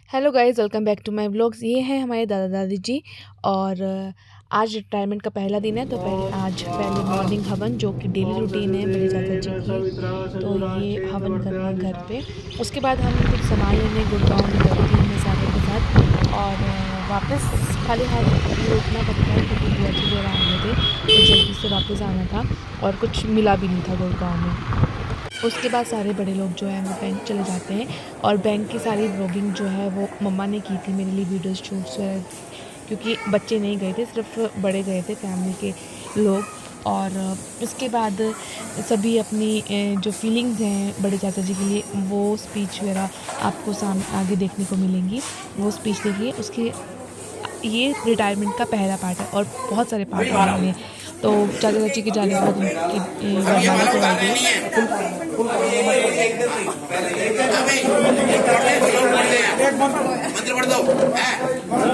Hello guys, welcome back to my vlogs. ये हैं हमारे दादा दादी जी। और आज रिटायरमेंट का पहला दिन है, तो पहले मॉर्निंग हवन, जो कि डेली रूटीन है मेरे दादा जी की। तो ये हवन कर रहे हैं घर पे। उसके बाद हम कुछ सामान लेने गुड़गांव में गए थे मैं सारों के साथ। और वापस खाली हाथ लौटना पड़ता है, क्योंकि बुआ जी वगैरह आ गए थे, तो जल्दी से वापस आना था और कुछ मिला भी नहीं था गुड़गांव में। उसके बाद सारे बड़े लोग जो है वो बैंक चले जाते हैं। और बैंक की सारी व्लॉगिंग जो है वो मम्मा ने की थी मेरे लिए, वीडियोस शूट्स, क्योंकि बच्चे नहीं गए थे, सिर्फ बड़े गए थे फैमिली के लोग। और उसके बाद सभी अपनी जो फीलिंग्स हैं बड़े चाचा जी के लिए, वो स्पीच वगैरह आपको सामने आगे देखने को मिलेंगी। वो स्पीच देखिए। उसके ये रिटायरमेंट का पहला पार्ट है और बहुत सारे पार्ट हैं इनमें। तो चाचा चाची के जाने के बाद उनकी वरमाला करवाई गई।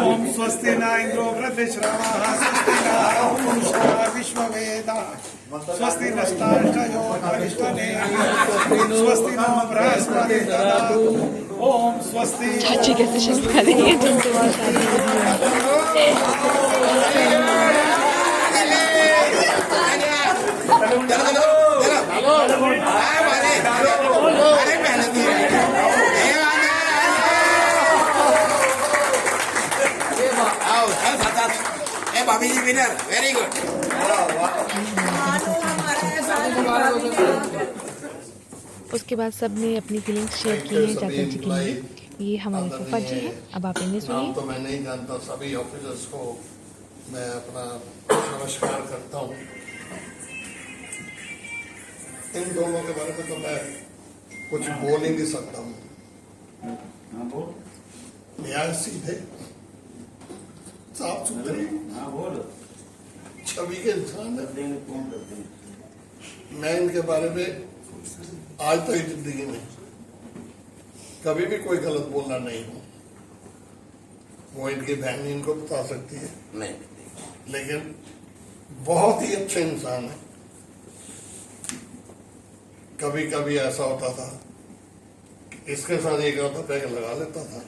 ओम स्वस्ति न इंद्रो वृद्धश्रवाः स्वस्ति न पूषा विश्ववेदाः स्वस्ति नष्टाष्टयो अरिष्टने स्वस्ति नो बृहस्पति ददातु ओम स्वस्ति। चाची कैसे शुरू करेंगे तुमसे बहुत भाभी जी विनर, वेरी गुड। उसके बाद सब ने अपनी फीलिंग्स शेयर की हैं चाचा जी के लिए। ये हमारे फूफा जी हैं, अब आप इन्हें सुनिए। तो मैं नहीं जानता, सभी ऑफिसर्स को मैं अपना नमस्कार करता हूँ। इन दोनों के बारे में तो मैं कुछ बोल ही नहीं सकता हूँ। न्याय सीधे, साफ सुथरे, छवि के इंसान है। मैं इनके बारे में आज तक जिंदगी में कभी भी कोई गलत बोलना नहीं हूँ। वो इनकी बहन इनको बता सकती है, नहीं, लेकिन बहुत ही अच्छे इंसान है। कभी कभी ऐसा होता था कि इसके साथ एक आधा पैक लगा लेता था,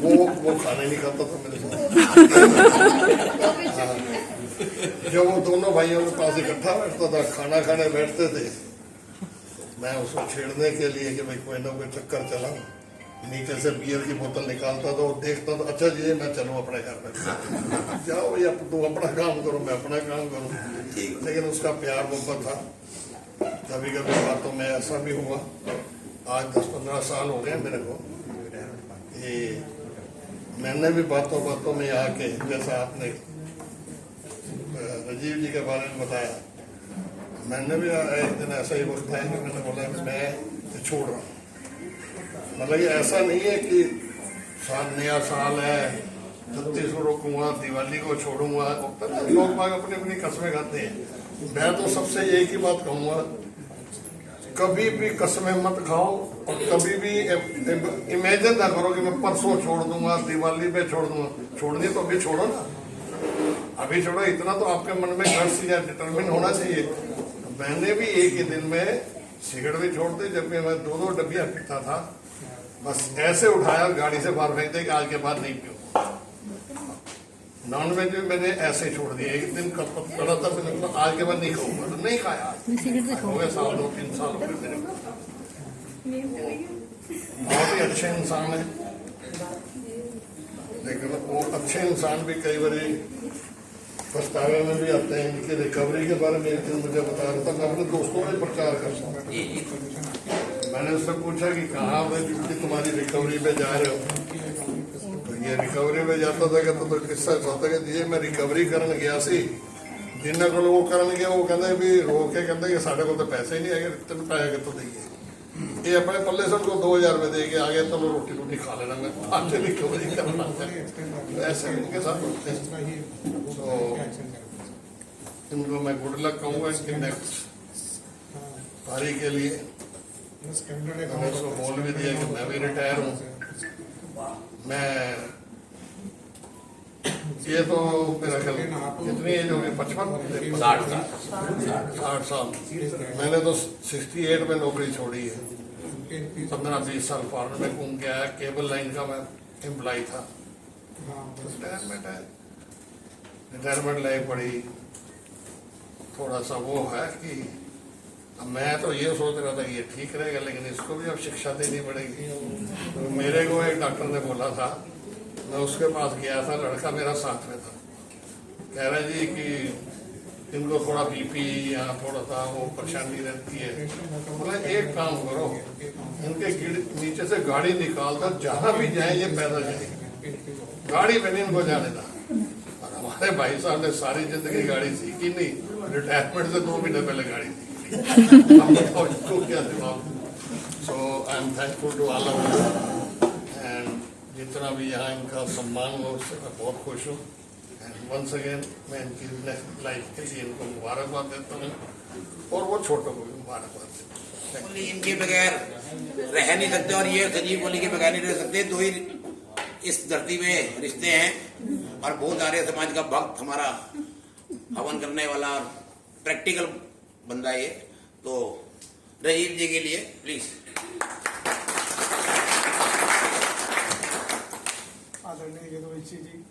वो खाने नहीं खाता था मेरे साथ। हाँ, जब वो दोनों भाइयों के पास इकट्ठा बैठता था, खाना खाने बैठते थे, मैं उसको छेड़ने के लिए कि भाई कोई ना कोई चक्कर चला, नीचे से बियर की बोतल निकालता था और देखता था, अच्छा जी मैं चलूँ अपने घर में। जाओ भैया, तुम अपना काम करो, मैं अपना काम करूँ। लेकिन उसका प्यार मोहब्बत था। कभी कभी बातों में ऐसा भी हुआ, आज 10-15 साल हो गए मेरे को, ये मैंने भी बातों बातों में आके, जैसा आपने राजीव जी के बारे में बताया, मैंने भी एक दिन ऐसा ही वक्त है कि मैंने बोला कि मैं छोड़ रहा हूँ। मतलब ये ऐसा नहीं है कि नया साल है 36 को रोकूंगा, दिवाली को छोड़ूंगा। लोग बाग अपनी अपनी कस्में खाते हैं। मैं तो सबसे एक ही बात कहूँगा, कभी भी कस्में मत खाओ और कभी भी इमेजिन ना करो कि मैं परसों छोड़ दूंगा, दिवाली पे छोड़ दूंगा। छोड़नी तो अभी छोड़ो ना, अभी छोड़ो। इतना तो आपके मन में गर्स या डिटरमिन होना चाहिए। मैंने भी एक ही दिन में सिगरेट भी छोड़ दी, जबकि मैं 2-2 डब्बियां पीता था। बस ऐसे उठाया, गाड़ी से बाहर फेंक दे कि आज के बाद नहीं पीऊंगा। नॉन वेज भी मैंने ऐसे छोड़ दिया। एक दिन कड़ा था, मैंने आज के बाद नहीं खाऊंगा, तो नहीं खाया। हो गए साल, 2-3 साल हो गए मेरे को। बहुत ही अच्छे इंसान है, लेकिन वो अच्छे इंसान भी कई बार पछतावे में भी आते हैं। इनकी रिकवरी के बारे में एक दिन मुझे बता रहा था, मैं अपने दोस्तों में प्रचार करता हूँ। मैंने उससे पूछा कि कहाँ तुम्हारी रिकवरी पे जा रहे हो? तो ये रिकवरी में जाता था, कहता तो किस्सा होता है कि मैं रिकवरी करने गया सी, जिन्हें को वो करने गया, वो कहते भी रो के कहते कि साढ़े को तो पैसे ही नहीं आए, इतने पैसे तो देंगे। ये अपने पल्ले से उनको 2000 रुपये दे के आ गया, तो रोटी रोटी खा लेना, मैं आपसे रिकवरी करना। ऐसे इनके साथ होते हैं। तो इनको मैं गुड लक कहूँगा इनके नेक्स्ट पारी के लिए। मैंने उसको बोल भी दिया कि मैं भी रिटायर हूँ। मैं ये तो मेरा ख्याल कितनी एज होगी, 55, 60 साल। मैंने तो 68 में नौकरी छोड़ी है। 15-20 साल फॉरन में घूम के आया, केबल लाइन का मैं एम्प्लॉय था। रिटायरमेंट है, रिटायरमेंट लाइफ बड़ी थोड़ा सा वो है कि अब मैं तो ये सोच रहा था कि ये ठीक रहेगा, लेकिन इसको भी अब शिक्षा देनी पड़ेगी। तो मेरे को एक डॉक्टर ने बोला था, मैं उसके पास गया था, लड़का मेरा साथ में था, कह रहा जी कि इनको थोड़ा बीपी या थोड़ा सा वो परेशानी रहती है। बोला एक काम करो, इनके नीचे से गाड़ी निकाल दो, जहां भी जाए ये पैदल जाए, गाड़ी पे नहीं इनको जाने था। और हमारे भाई साहब ने सारी जिंदगी गाड़ी सीखी नहीं, रिटायरमेंट से 2 महीने पहले गाड़ी सीखी। इसको क्या जवाब। So I am thankful to all of you, and जितना भी यहाँ इनका सम्मान हुआ उससे मैं बहुत खुश हूँ। एंड वंस अगेन मैं इनकी नेक्स्ट लाइफ के लिए इनको मुबारकबाद देता हूँ, और वो छोटों को भी मुबारकबाद देता हूँ। इनके बगैर रह नहीं सकते, और ये संजीव कोहली के बगैर नहीं रह सकते। 2 ही इस धरती में रिश्ते हैं, और बहुत आर्य समाज का भक्त हमारा हवन करने वाला प्रैक्टिकल बंदा है। तो राजीव जी के लिए प्लीज। आदरणीय यदुवंशी जी,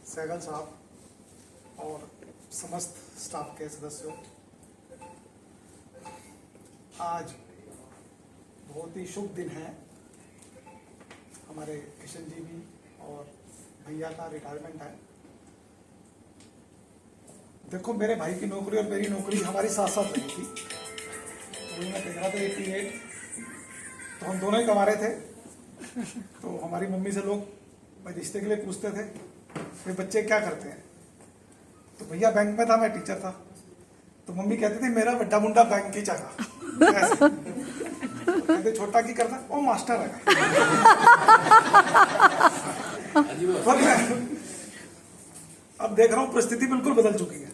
सहगल साहब और समस्त स्टाफ के सदस्यों, आज बहुत ही शुभ दिन है। हमारे किशन जी भी और भैया का रिटायरमेंट है। देखो, मेरे भाई की नौकरी और मेरी नौकरी हमारी साथ साथ लगी थी। तो मैं देख रहा था 88, तो हम दोनों ही कमा रहे थे। तो हमारी मम्मी से लोग रिश्ते के लिए पूछते थे वे बच्चे क्या करते हैं। तो भैया बैंक में था, मैं टीचर था। तो मम्मी कहती थी मेरा बड्डा मुंडा बैंक की जगह ऐसे। तो कहते छोटा की करता, वो मास्टर है। अब देख रहा हूँ परिस्थिति बिल्कुल बदल चुकी है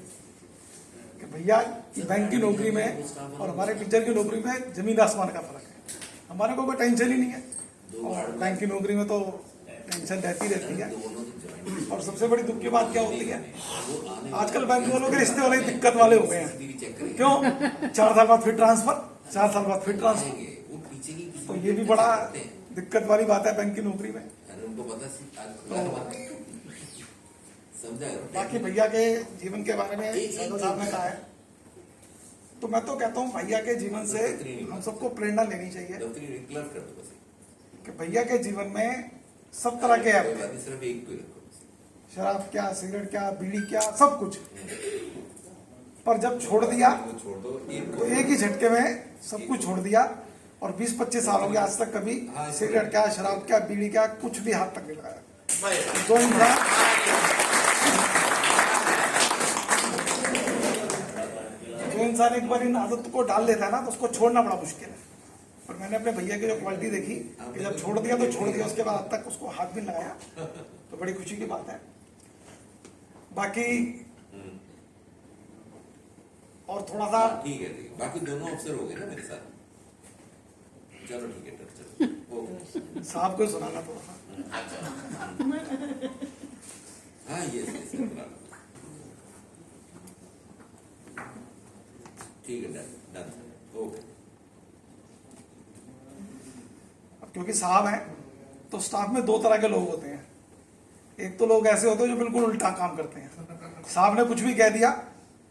कि भैया की बैंक की नौकरी में और हमारे टीचर की नौकरी में जमीन आसमान का फर्क है। हमारे को कोई टेंशन ही नहीं है, और बैंक की नौकरी में तो टेंशन रहती है। और सबसे बड़ी दुख की बात क्या होती है, आजकल बैंक वालों के रिश्ते वाले दिक्कत वाले हो गए हैं। क्यों? 4 साल बाद फिर ट्रांसफर, 4 साल बाद फिर ट्रांसफर। तो ये भी बड़ा दिक्कत वाली बात है बैंक की नौकरी में। बाकी भैया के जीवन के बारे में सहगल साहब ने कहा है, तो मैं तो कहता हूँ भैया के जीवन से हम सबको प्रेरणा लेनी चाहिए कि भैया के जीवन में सब तरह के हैं, शराब क्या, सिगरेट क्या, बीड़ी क्या, सब कुछ। पर जब छोड़ दिया तो एक ही झटके में सब कुछ छोड़ दिया, और 20-25 साल हो गया आज तक कभी सिगरेट क्या, शराब क्या, बीड़ी क्या, कुछ भी हाथ तक नहीं लगाया। जो इंसान एक बार इन आदत को डाल लेता है ना, तो उसको छोड़ना बड़ा मुश्किल है। पर मैंने अपने भैया की जो क्वालिटी देखी कि जब छोड़ दिया तो छोड़ दिया, उसके बाद अब तक उसको हाथ भी लगाया, तो बड़ी खुशी की बात है। बाकी और थोड़ा सा ठीक है, बाकी दोनों अफसर हो गए ना मेरे साथ। चलो ठीक है, चलो साहब को सुनाना थोड़ा सा। हाँ ये ठीक है, डन ओके। अब क्योंकि साहब हैं तो स्टाफ में 2 तरह के लोग होते हैं। एक तो लोग ऐसे होते हैं जो बिल्कुल उल्टा काम करते हैं, साहब ने कुछ भी कह दिया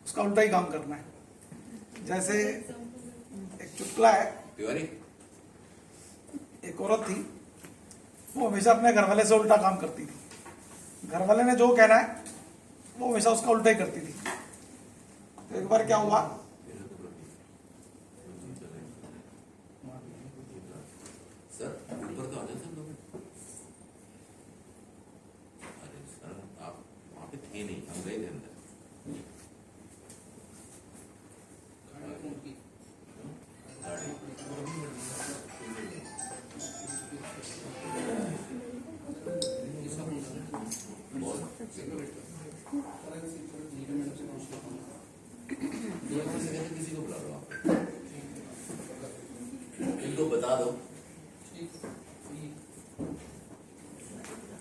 उसका उल्टा ही काम करना है। जैसे एक चुटकुला है, तिवारी एक औरत थी, वो हमेशा अपने घर वाले से उल्टा काम करती थी। घर वाले ने जो कहना है वो हमेशा उसका उल्टा ही करती थी। तो एक बार क्या हुआ, सर ऊपर तो आ जाए सब लोग। अरे सर आप वहाँ पे थे नहीं, हम गए थे अंदर। किसी को बुला लो आप, इनको बता दो।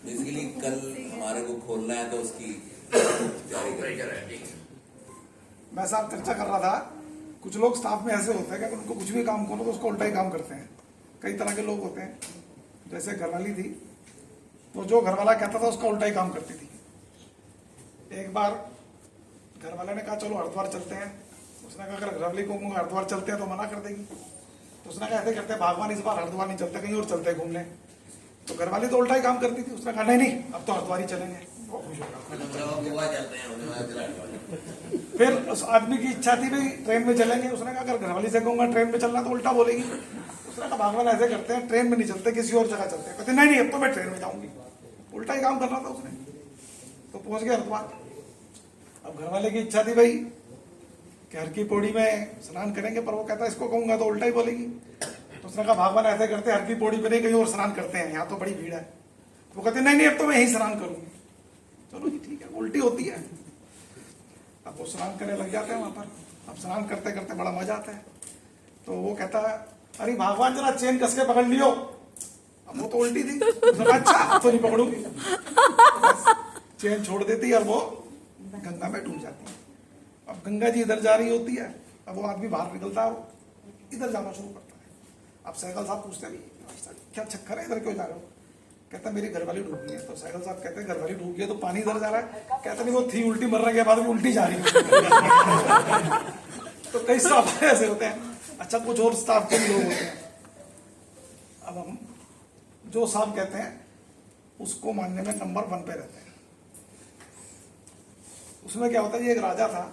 बेसिकली कल हमारे को खोलना है तो उसकी तैयारी करेंगे। मैं साहब चर्चा कर रहा था, कुछ लोग स्टाफ में ऐसे होते हैं कि उनको कुछ भी काम खोलो तो उसको उल्टा ही काम करते हैं। कई तरह के लोग होते हैं। जैसे घरवाली थी, तो जो घरवाला कहता था उसका उल्टा ही काम करती थी। एक बार घरवाले ने कहा चलो हरिद्वार चलते हैं। उसने कहा अगर घरवाली को हरिद्वार चलते हैं तो मना कर देगी। तो उसने कहा ऐसे करते हैं भगवान इस बार हरिद्वार नहीं चलते, कहीं और चलते घूमने। तो घरवाली तो उल्टा ही काम करती थी। उसने कहा नहीं नहीं अब तो हरिद्वार ही चलेंगे। वो खुश हो गया। फिर उस आदमी की इच्छा थी भाई ट्रेन में चलेंगे। उसने कहा अगर घरवाली से कहूंगा ट्रेन में चलना तो उल्टा बोलेगी। उसने कहा भगवान ऐसे करते हैं ट्रेन में नहीं चलते, किसी और जगह चलते हैं। कहते नहीं नहीं अब तो मैं ट्रेन में जाऊंगी। उल्टा ही काम करना था उसने। तो पहुंच गया हरिद्वार। अब घरवाले की इच्छा थी भाई कि हर की पौड़ी में स्नान करेंगे, पर वो कहता इसको कहूंगा तो उल्टा ही बोलेगी। तो उसने कहा भगवान ऐसे करते हैं हर की पौड़ी पे नहीं कहीं और स्नान करते हैं, यहाँ तो बड़ी भीड़ है। वो कहते नहीं नहीं अब तो मैं यही स्नान करूंगी। चलो जी ठीक है, उल्टी होती है। अब वो स्नान करने लग जाते हैं वहां पर। अब स्नान करते करते बड़ा मजा आता है। तो वो कहता है अरे भगवान जरा चेन कस के पकड़ लियो। अब वो तो उल्टी थी। उसने कहा अच्छा अब तो नहीं पकड़ूंगी। चेन छोड़ देती और वो गंगा में डूब जाती है। अब गंगा जी इधर जा रही होती है। अब वो आदमी बाहर निकलता है, इधर जाना शुरू करता है। अब सहगल साहब पूछते हैं क्या चक्कर है, इधर क्यों जा रहे हो? कहता मेरी घरवाली डूब गई है। तो सहगल साहब कहते हैं घरवाली डूब गई है तो पानी इधर जा रहा है? कहता नहीं वो थी उल्टी, मरने के बाद भी उल्टी जा रही है। तो कई स्टाफ ऐसे होते हैं। अच्छा कुछ और स्टाफ के भी लोग होते हैं। अब हम जो साहब कहते हैं उसको मानने में नंबर 1 पे रहते हैं। उसमें क्या होता है, ये एक राजा था।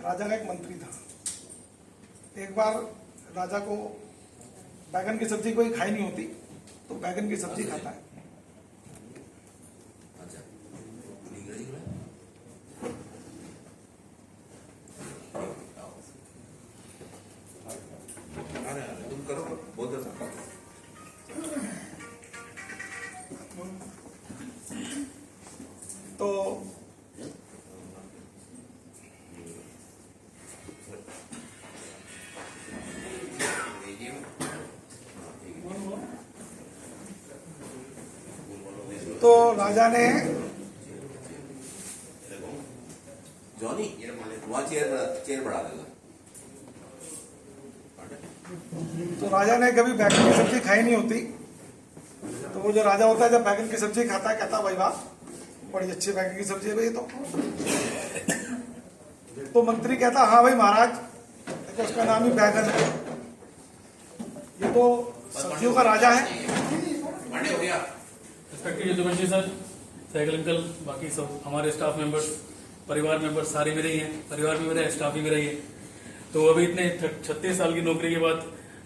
राजा का एक मंत्री था। एक बार राजा को बैगन की सब्जी कोई खाई नहीं होती, तो बैगन की सब्जी खाता है। तुम करो बहुत अच्छा। तो राजा ने जॉनी वहाँ चेयर बढ़ा देगा। तो राजा ने कभी बैगन की सब्जी खाई नहीं होती। तो वो जो राजा होता है जब बैगन की सब्जी खाता है कहता भाई वाह बड़ी अच्छी बैगन की सब्जी है भाई। तो मंत्री कहता हाँ भाई महाराज, देखो उसका नाम ही बैगन है, ये तो सब्जियों का राजा है। हो गया respected Yaduvanshi sir, Sehgal uncle, बाकी सब हमारे स्टाफ मेंबर्स, परिवार मेंबर्स सारे मेरे ही हैं। परिवार भी मेरा है, स्टाफ भी मेरा ही है। तो अभी इतने 36 साल की नौकरी के बाद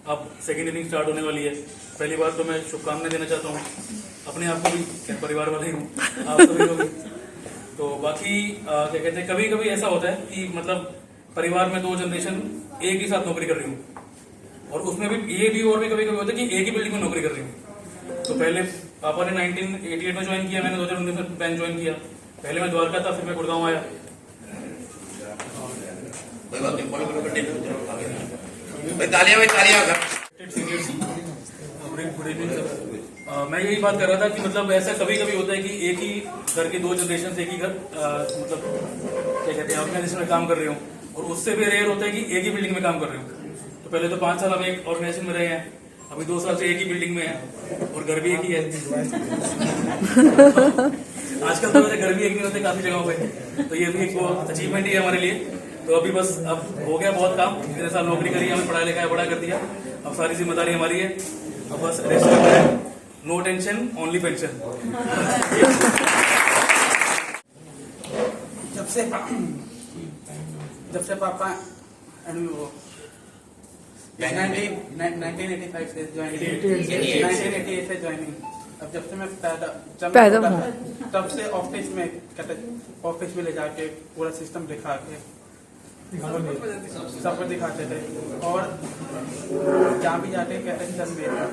अब सेकेंड इनिंग स्टार्ट होने वाली है। पहली बार तो मैं शुभकामनाएं देना चाहता हूँ अपने आप को भी, परिवार वाले ही हूँ, आप सभी को भी। तो बाकी क्या कहते हैं, कभी कभी ऐसा होता है कि मतलब परिवार में 2 जनरेशन एक ही साथ नौकरी कर रही हूँ, और उसमें भी ये भी और भी कभी कभी होता है कि एक ही बिल्डिंग में नौकरी कर रही हूँ। तो पहले पापा ने 1988 में ज्वाइन किया, मैंने 2019 में बैंक ज्वाइन किया। पहले मैं द्वारका था, फिर मैं गुड़गांव आया। कोई बात नहीं, फॉलो करो, कंटिन्यू करो। भाई तालियां गुड इवनिंग सर। मैं यही बात कर रहा था कि मतलब ऐसा कभी कभी होता है कि एक ही घर की 2 जनरेशन से एक ही घर मतलब क्या कहते हैं ऑर्गेनाइजेशन में काम कर रही हूँ, और उससे भी रेयर होता है कि एक ही बिल्डिंग में काम कर रही हूँ। तो पहले तो 5 साल हम एक ऑर्गेनाइजेशन में रहे हैं, अभी 2 साल से एक ही बिल्डिंग में है, और घर भी एक ही है। आजकल तो मेरे घर भी एक नहीं होते काफी जगहों पे, तो ये भी एक बहुत अचीवमेंट ही है हमारे लिए। तो अभी बस अब हो गया बहुत काम, इतने साल नौकरी करी, हमें पढ़ाई लिखाई बड़ा कर दिया, अब सारी जिम्मेदारी हमारी है। अब बस रेस्ट करना है, नो टेंशन ओनली पेंशन। जब से पापा 1985 से ज्वाइनिंग, 1988 से ज्वाइनिंग। अब जब से मैं पैदा हुआ तब से ऑफिस में ले जाके पूरा सिस्टम दिखा के सब दिखाते थे, और जहाँ भी जाते कहते थे सर मेरा,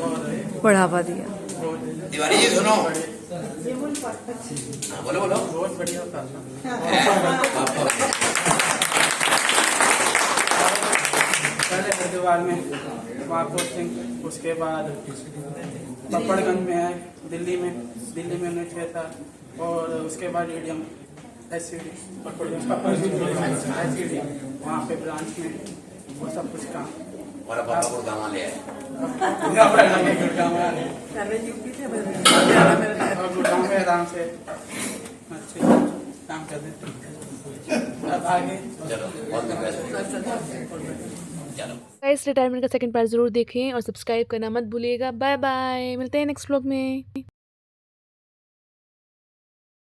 और बढ़ावा दिया। तिवारी जी सुनो, बोलो बोलो। बहुत बढ़िया था। पहले हरिद्वार में वहाँ कोचिंग, उसके बाद पपड़गंज में है, दिल्ली में 19 था, और उसके बाद एडीएम SCD वहाँ पे ब्रांच में वो सब कुछ काम। हमारा पापा को गाँव ले आए। गुड़गांव में आराम से अच्छे काम कर देते अब आगे चलो बहुत चलो। गाइस रिटायरमेंट का सेकंड पार्ट ज़रूर देखें और सब्सक्राइब करना मत भूलिएगा। बाय बाय, मिलते हैं नेक्स्ट व्लॉग में।